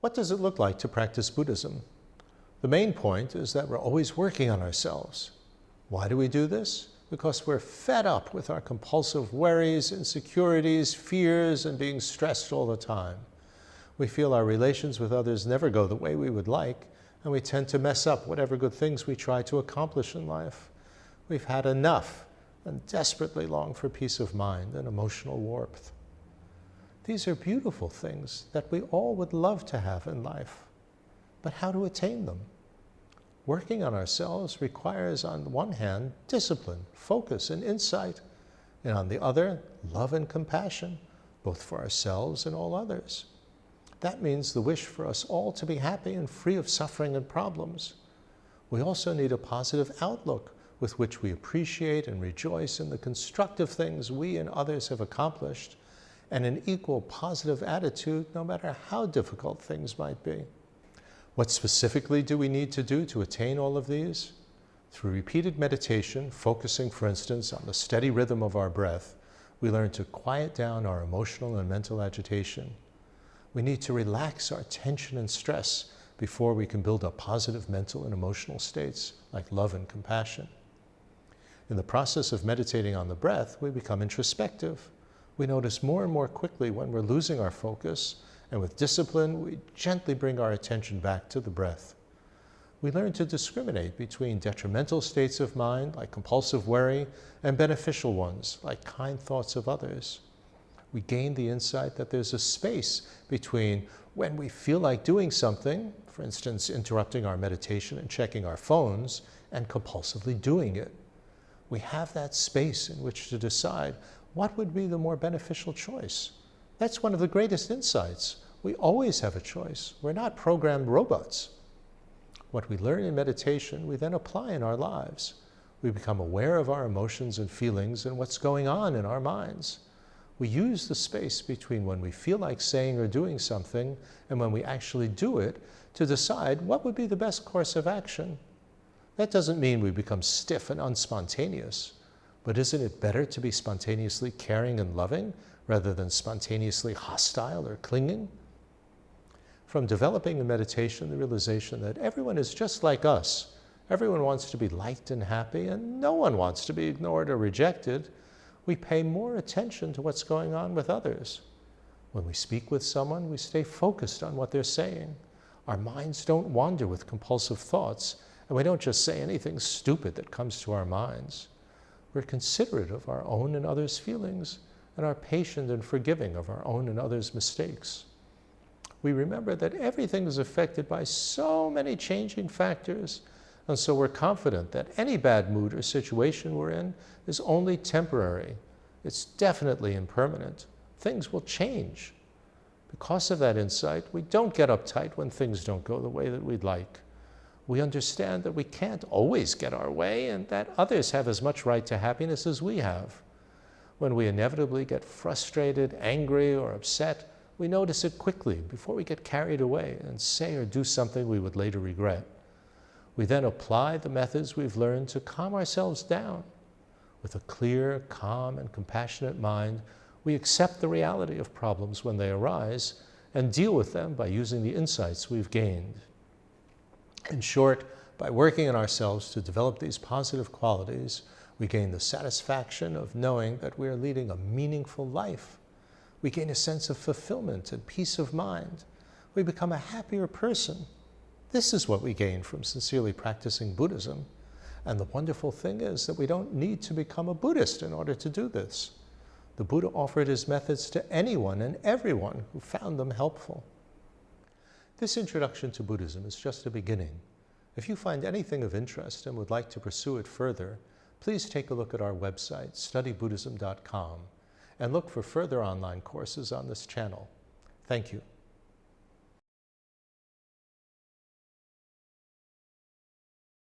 What does it look like to practice Buddhism? The main point is that we're always working on ourselves. Why do we do this? Because we're fed up with our compulsive worries, insecurities, fears, and being stressed all the time. We feel our relations with others never go the way we would like, and we tend to mess up whatever good things we try to accomplish in life. We've had enough and desperately long for peace of mind and emotional warmth. These are beautiful things that we all would love to have in life. But how to attain them? Working on ourselves requires, on the one hand, discipline, focus, and insight, and on the other, love and compassion, both for ourselves and all others. That means the wish for us all to be happy and free of suffering and problems. We also need a positive outlook with which we appreciate and rejoice in the constructive things we and others have accomplished, and an equal positive attitude no matter how difficult things might be. What specifically do we need to do to attain all of these? Through repeated meditation, focusing, for instance, on the steady rhythm of our breath, we learn to quiet down our emotional and mental agitation. We need to relax our tension and stress before we can build up positive mental and emotional states like love and compassion. In the process of meditating on the breath, we become introspective. We notice more and more quickly when we're losing our focus, and with discipline, we gently bring our attention back to the breath. We learn to discriminate between detrimental states of mind, like compulsive worry, and beneficial ones, like kind thoughts of others. We gain the insight that there's a space between when we feel like doing something, for instance, interrupting our meditation and checking our phones, and compulsively doing it. We have that space in which to decide what would be the more beneficial choice. That's one of the greatest insights. We always have a choice. We're not programmed robots. What we learn in meditation, we then apply in our lives. We become aware of our emotions and feelings and what's going on in our minds. We use the space between when we feel like saying or doing something and when we actually do it to decide what would be the best course of action. That doesn't mean we become stiff and unspontaneous, but isn't it better to be spontaneously caring and loving rather than spontaneously hostile or clinging? From developing in meditation the realization that everyone is just like us, everyone wants to be liked and happy, and no one wants to be ignored or rejected, we pay more attention to what's going on with others. When we speak with someone, we stay focused on what they're saying. Our minds don't wander with compulsive thoughts, and we don't just say anything stupid that comes to our minds. We're considerate of our own and others' feelings, and are patient and forgiving of our own and others' mistakes. We remember that everything is affected by so many changing factors, and so we're confident that any bad mood or situation we're in is only temporary. It's definitely impermanent. Things will change. Because of that insight, we don't get uptight when things don't go the way that we'd like. We understand that we can't always get our way and that others have as much right to happiness as we have. When we inevitably get frustrated, angry, or upset, we notice it quickly before we get carried away and say or do something we would later regret. We then apply the methods we've learned to calm ourselves down. With a clear, calm, and compassionate mind, we accept the reality of problems when they arise and deal with them by using the insights we've gained. In short, by working on ourselves to develop these positive qualities, we gain the satisfaction of knowing that we are leading a meaningful life. We gain a sense of fulfillment and peace of mind. We become a happier person. This is what we gain from sincerely practicing Buddhism. And the wonderful thing is that we don't need to become a Buddhist in order to do this. The Buddha offered his methods to anyone and everyone who found them helpful. This introduction to Buddhism is just a beginning. If you find anything of interest and would like to pursue it further, please take a look at our website, studybuddhism.com, and look for further online courses on this channel. Thank you.